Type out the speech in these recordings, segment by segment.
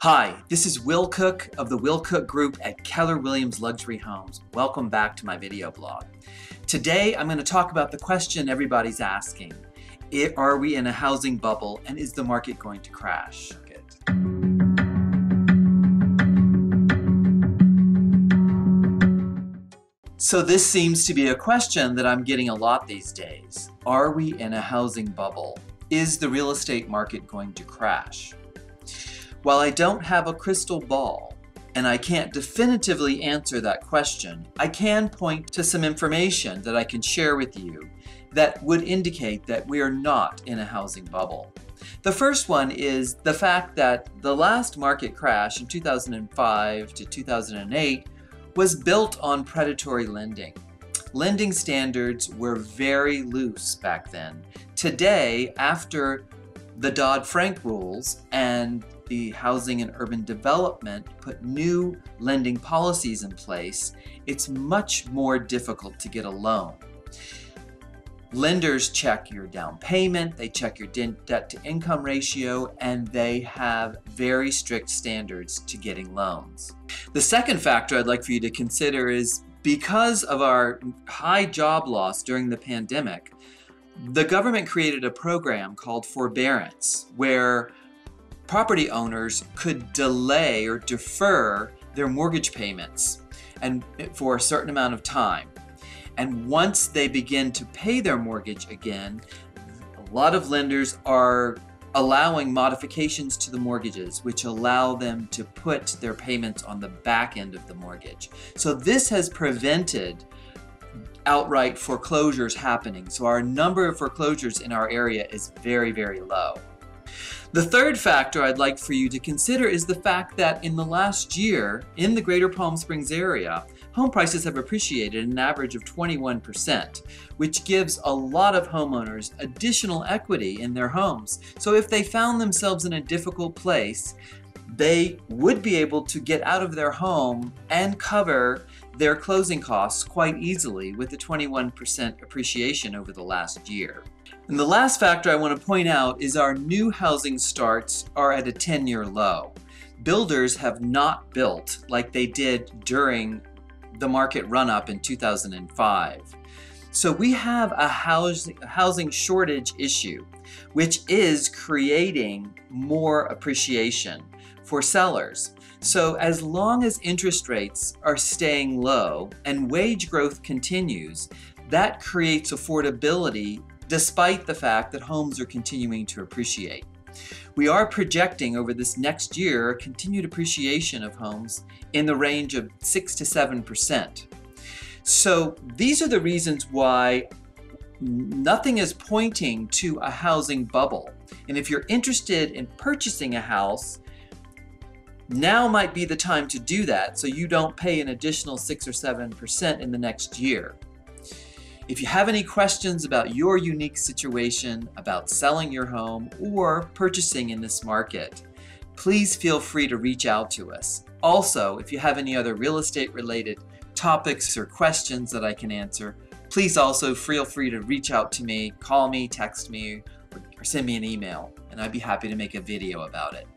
Hi, this is Will Cook of the Will Cook Group at Keller Williams Luxury Homes. Welcome back to my video blog. Today I'm going to talk about the question everybody's asking. Are we in a housing bubble and is the market going to crash? So this seems to be a question that I'm getting a lot these days. Are we in a housing bubble? Is the real estate market going to crash? While I don't have a crystal ball and I can't definitively answer that question, I can point to some information that I can share with you that would indicate that we are not in a housing bubble. The first one is the fact that the last market crash in 2005 to 2008 was built on predatory lending. Lending standards were very loose back then. Today, after the Dodd-Frank rules and the Housing and Urban Development put new lending policies in place, it's much more difficult to get a loan. Lenders check your down payment, they check your debt to income ratio, and they have very strict standards to getting loans. The second factor I'd like for you to consider is because of our high job loss during the pandemic, the government created a program called forbearance where property owners could delay or defer their mortgage payments and for a certain amount of time. And once they begin to pay their mortgage again, a lot of lenders are allowing modifications to the mortgages, which allow them to put their payments on the back end of the mortgage. So this has prevented outright foreclosures happening. So our number of foreclosures in our area is very, very low. The third factor I'd like for you to consider is the fact that in the last year, in the Greater Palm Springs area, home prices have appreciated an average of 21%, which gives a lot of homeowners additional equity in their homes. So if they found themselves in a difficult place, they would be able to get out of their home and cover their closing costs quite easily with the 21% appreciation over the last year. And the last factor I want to point out is our new housing starts are at a 10-year low. Builders have not built like they did during the market run-up in 2005. So we have a housing shortage issue, which is creating more appreciation for sellers. So as long as interest rates are staying low and wage growth continues, that creates affordability despite the fact that homes are continuing to appreciate. We are projecting over this next year a continued appreciation of homes in the range of 6 to 7%. So these are the reasons why nothing is pointing to a housing bubble. And if you're interested in purchasing a house, now might be the time to do that so you don't pay an additional 6 or 7% in the next year. If you have any questions about your unique situation, about selling your home or purchasing in this market, please feel free to reach out to us. Also, if you have any other real estate related topics or questions that I can answer, please also feel free to reach out to me, call me, text me, or send me an email, and I'd be happy to make a video about it.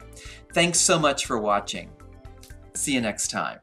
Thanks so much for watching. See you next time.